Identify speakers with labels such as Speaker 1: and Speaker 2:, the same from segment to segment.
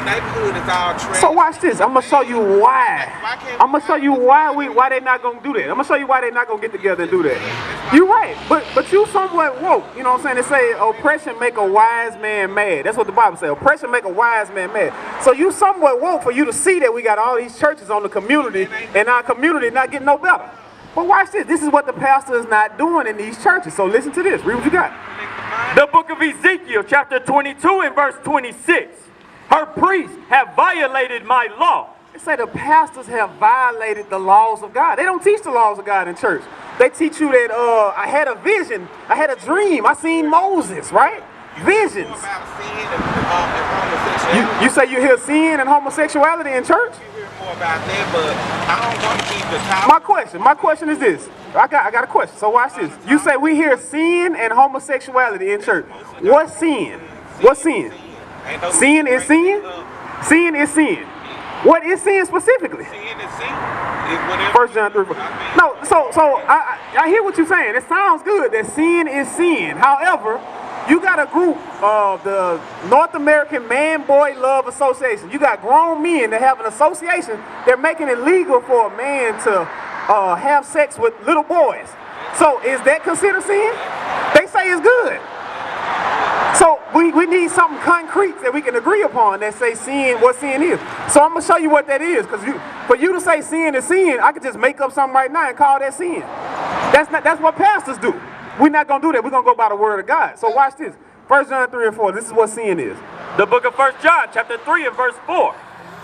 Speaker 1: your neighborhood is all trash.
Speaker 2: So watch this. I'm gonna show you why. I'm gonna show you why they not gonna do that. I'm gonna show you why they not gonna get together and do that. You right, but you somewhat woke. You know what I'm saying? They say oppression make a wise man mad. That's what the Bible says. Oppression make a wise man mad. So you somewhat woke for you to see that we got all these churches on the community and our community not getting no better. But watch this. This is what the pastor is not doing in these churches. So listen to this. Read what you got.
Speaker 3: The book of Ezekiel, chapter 22 and verse 26. Her priests have violated my law.
Speaker 2: They say the pastors have violated the laws of God. They don't teach the laws of God in church. They teach you that I had a vision, I had a dream, I seen Moses, right? Visions. You say you hear sin and homosexuality in church?
Speaker 1: About that, but I don't want to keep the topic.
Speaker 2: My question is this. I got a question. So watch this. You say we hear sin and homosexuality in church. What's sin? What's sin? Sin is sin? Sin is sin. What is sin specifically?
Speaker 1: Sin is sin.
Speaker 2: 1 John 3. No, so I hear what you're saying. It sounds good that sin is sin. However, you got a group of the North American Man-Boy Love Association. You got grown men that have an association. They're making it legal for a man to have sex with little boys. So is that considered sin? They say it's good. So we need something concrete that we can agree upon that say sin, what sin is. So I'm going to show you what that is. Because for you to say sin is sin, I could just make up something right now and call that sin. That's what pastors do. We're not going to do that. We're going to go by the word of God. So watch this. 1 John 3 and 4. This is what sin is.
Speaker 3: The book of 1 John, chapter 3 and verse 4.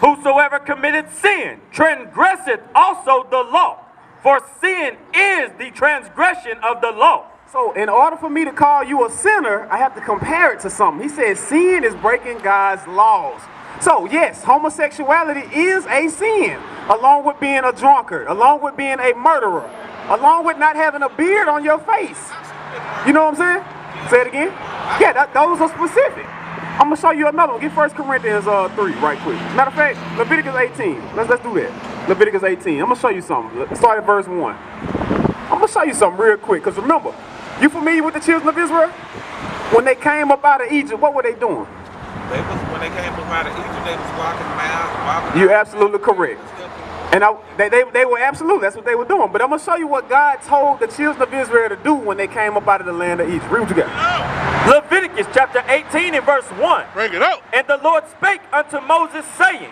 Speaker 3: Whosoever committed sin transgresseth also the law. For sin is the transgression of the law.
Speaker 2: So in order for me to call you a sinner, I have to compare it to something. He says sin is breaking God's laws. So yes, homosexuality is a sin, along with being a drunkard, along with being a murderer, along with not having a beard on your face. You know what I'm saying? Say it again. Yeah, those are specific. I'm going to show you another one. Get 1 Corinthians 3 right quick. Matter of fact, Leviticus 18. Let's do that. Leviticus 18. I'm going to show you something. Let's start at verse 1. I'm going to show you something real quick. Because remember, you familiar with the children of Israel? When they came up out of Egypt, what were they doing?
Speaker 1: When they came up out of Egypt, they was walking around.
Speaker 2: You're absolutely correct. And they were absolutely, that's what they were doing. But I'm going to show you what God told the children of Israel to do when they came up out of the land of Egypt. Read what you got.
Speaker 3: Leviticus chapter 18 and verse 1.
Speaker 4: Bring it out.
Speaker 3: And the Lord spake unto Moses, saying,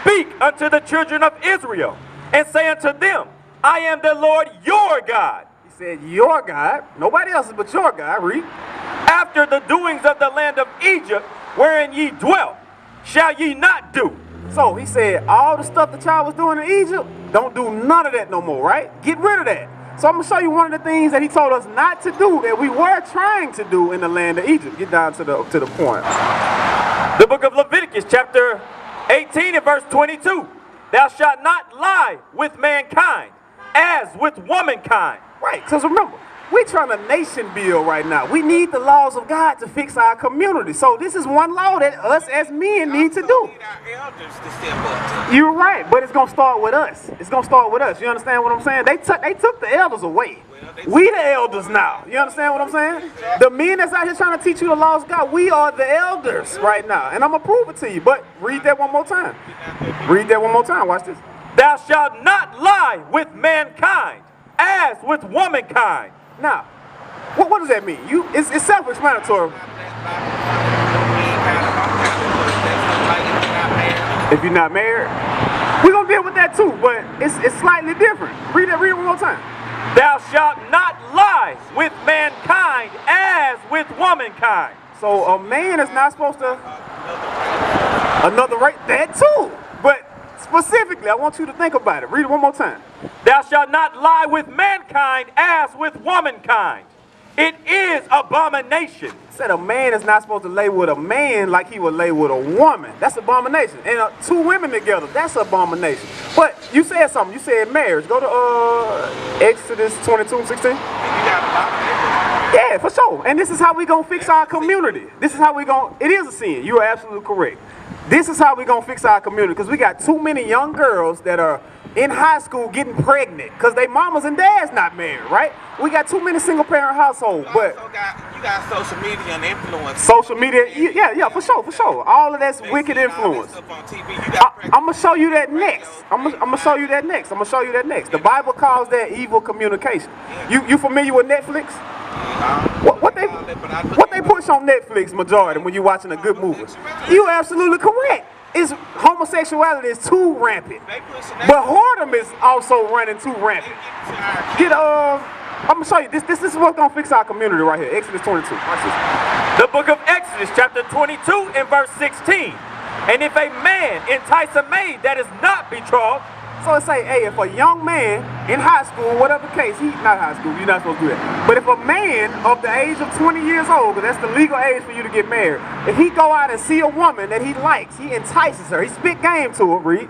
Speaker 3: Speak unto the children of Israel, and say unto them, I am the Lord your God.
Speaker 2: He said, your God, nobody else's but your God. Read.
Speaker 3: After the doings of the land of Egypt, wherein ye dwelt, shall ye not do.
Speaker 2: So he said, all the stuff that y'all was doing in Egypt, don't do none of that no more, right? Get rid of that. So I'm going to show you one of the things that he told us not to do that we were trying to do in the land of Egypt. Get down to the point.
Speaker 3: The book of Leviticus, chapter 18 and verse 22. Thou shalt not lie with mankind as with womankind.
Speaker 2: Right, because remember, we're trying to nation build right now. We need the laws of God to fix our community. So this is one law that us as men need to do. You're right, but it's going to start with us. It's going to start with us. You understand what I'm saying? They took the elders away. We the elders now. You understand what I'm saying? The men that's out here trying to teach you the laws of God, we are the elders right now. And I'm going to prove it to you. But read that one more time. Read that one more time. Watch this.
Speaker 3: Thou shalt not lie with mankind as with womankind.
Speaker 2: Now, what does that mean? It's self-explanatory. If you're not married, we're going to deal with that too, but it's slightly different. Read it one more time.
Speaker 3: Thou shalt not lie with mankind as with womankind.
Speaker 2: So a man is not supposed to... Another race? That too. But specifically, I want you to think about it. Read it one more time.
Speaker 3: Thou shalt not lie with mankind as with womankind. It is abomination.
Speaker 2: Said a man is not supposed to lay with a man like he would lay with a woman. That's abomination. And two women together, that's abomination. But you said something. You said marriage. Go to Exodus 22:16. Yeah, for sure. And this is how we going to fix our community. This is how we going to... It is a sin. You are absolutely correct. This is how we going to fix our community. Because we got too many young girls that are in high school getting pregnant because they mamas and dads not married, right? We got too many single parent households, but
Speaker 1: You got social media and influence.
Speaker 2: social media, yeah, for sure. All of that's wicked influence. I'm gonna show you that next. I'm gonna show you that next. The Bible calls that evil communication. You familiar with Netflix? What they push on Netflix majority when you're watching a good movie? You absolutely correct. Homosexuality is too rampant, but whoredom is also running too rampant. I'm gonna show you this. This is what's gonna fix our community right here. Exodus 22. Watch this.
Speaker 3: The book of Exodus, chapter 22, and verse 16. And if a man entice a maid that is not betrothed,
Speaker 2: So it say, hey, if a young man in high school, whatever case, he's not high school, you're not supposed to do that. But if a man of the age of 20 years old, because that's the legal age for you to get married, if he go out and see a woman that he likes, he entices her, he spit game to her, read,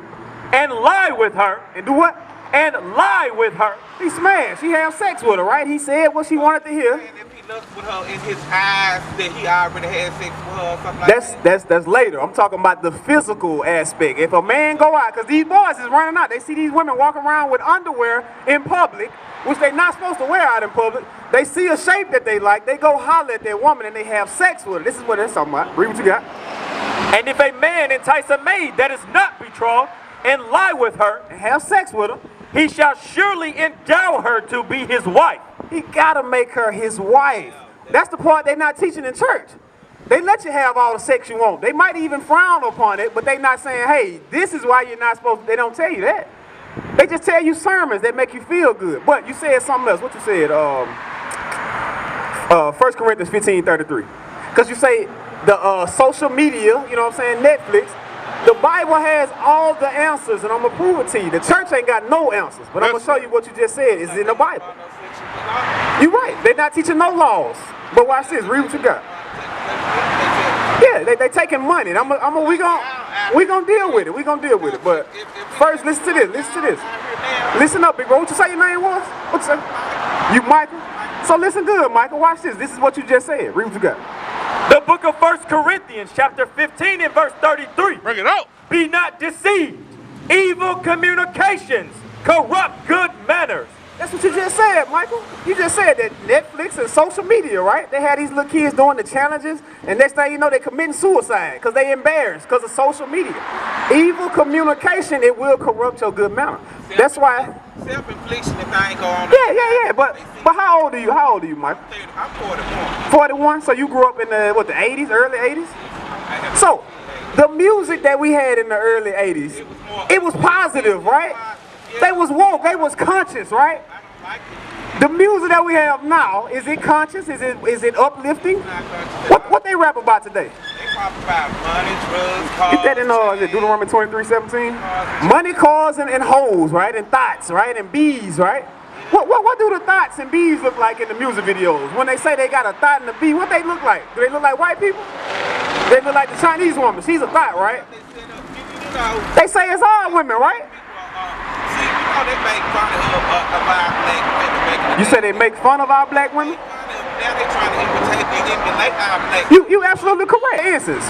Speaker 3: and lie with her,
Speaker 2: and do what?
Speaker 3: and lie with her,
Speaker 2: He smashed. He had sex with her, right? He said what she wanted to hear.
Speaker 1: And if he looks with her in his eyes that he already had sex with her or something like that.
Speaker 2: That's later. I'm talking about the physical aspect. If a man go out, because these boys is running out, they see these women walking around with underwear in public, which they're not supposed to wear out in public. They see a shape that they like, they go holler at their woman and they have sex with her. This is what they're talking about. Read what you got.
Speaker 3: and if a man entice a maid that is not betrothed, and lie with her,
Speaker 2: And have sex with her.
Speaker 3: he shall surely endow her to be his wife.
Speaker 2: He gotta make her his wife. That's the part they're not teaching in church. They let you have all the sex you want. They might even frown upon it, but they're not saying, hey, this is why you're not supposed to. They don't tell you that. They just tell you sermons that make you feel good. But you said something else. What you said? 1 Corinthians 15:33. Because you say the social media, you know what I'm saying, Netflix, the Bible has all the answers, and I'm going to prove it to you. The church ain't got no answers, but I'm going to show you what you just said is in the Bible. You're right. They're not teaching no laws. But watch this. Read what you got. Yeah, they taking money. And we gonna deal with it. We gonna deal with it. But first, listen to this. Listen to this. Listen up, big bro. What you say your name was? What you say? You Michael? So listen good, Michael. Watch this. This is what you just said. Read what you got.
Speaker 3: The book of 1 Corinthians, chapter 15, and verse 33.
Speaker 1: Bring it out.
Speaker 3: Be not deceived. Evil communications corrupt good manners.
Speaker 2: That's what you just said, Michael. You just said that Netflix and social media, right? They had these little kids doing the challenges, and next thing you know, they're committing suicide because they embarrassed because of social media. Evil communication, it will corrupt your good manner. That's why.
Speaker 1: Self-infliction if I ain't go on.
Speaker 2: Yeah. But how old are you? How old are you, Michael?
Speaker 1: I'm 41.
Speaker 2: 41. So you grew up in the 80s, early 80s. So the music that we had in the early 80s, it was positive, right? They was woke, they was conscious, right? The music that we have now, is it conscious? Is it uplifting? What they rap about today?
Speaker 1: They rap about money, drugs, cars.
Speaker 2: Get that in is it Deuteronomy 23:17? Money, cars, and hoes, right? And thoughts, right? And bees, right? What do the thoughts and bees look like in the music videos? When they say they got a thought and a bee, what they look like? Do they look like white people? They look like the Chinese woman. She's a thought, right? They say it's all women, right?
Speaker 1: They make fun of our black women.
Speaker 2: You say they make fun of our black women?
Speaker 1: Now they trying to emulate our black.
Speaker 2: You absolutely correct answers.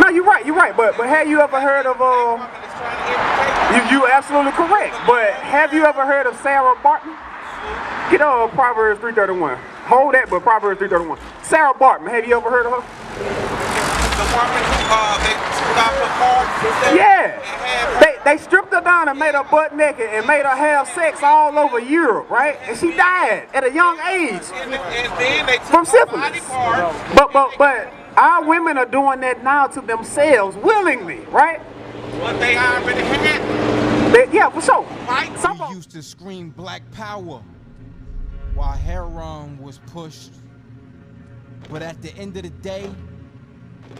Speaker 2: No, you're right. But have you ever heard of you absolutely correct. But have you ever heard of Sarah Bartman? Get Proverbs 3:31. Hold that, but Proverbs 3:31. Sarah Bartman, have you ever heard of her?
Speaker 1: The woman they took off her card.
Speaker 2: Yeah. They stripped her down and made her butt naked and made her have sex all over Europe, right? And she died at a young age
Speaker 1: And then they took
Speaker 2: from
Speaker 1: her body
Speaker 2: syphilis.
Speaker 1: part.
Speaker 2: But our women are doing that now to themselves willingly, right?
Speaker 1: What they already had.
Speaker 2: Yeah, for sure.
Speaker 1: Right?
Speaker 4: We used to scream black power while heroin was pushed. But at the end of the day,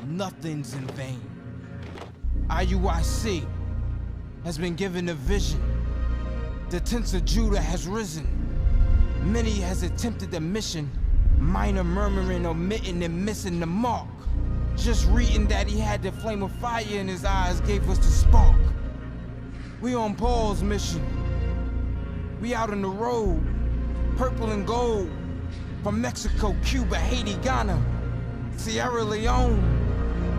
Speaker 4: nothing's in vain. IUIC has been given a vision. The tents of Judah has risen. Many has attempted the mission. Minor murmuring, omitting, and missing the mark. Just reading that he had the flame of fire in his eyes gave us the spark. We on Paul's mission. We out on the road, purple and gold. From Mexico, Cuba, Haiti, Ghana, Sierra Leone.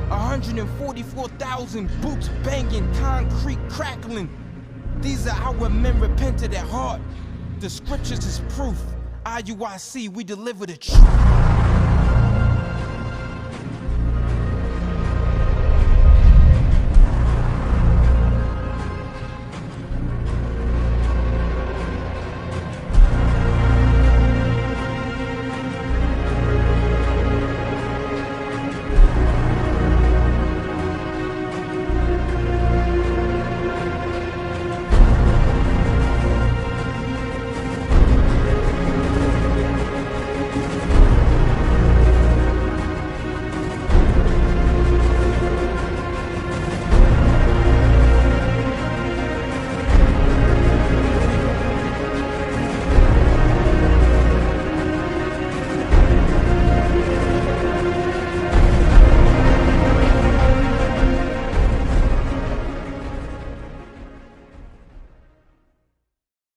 Speaker 4: 144,000 boots banging, concrete crackling. These are our men repented at heart. The scriptures is proof. IUIC, we deliver the truth.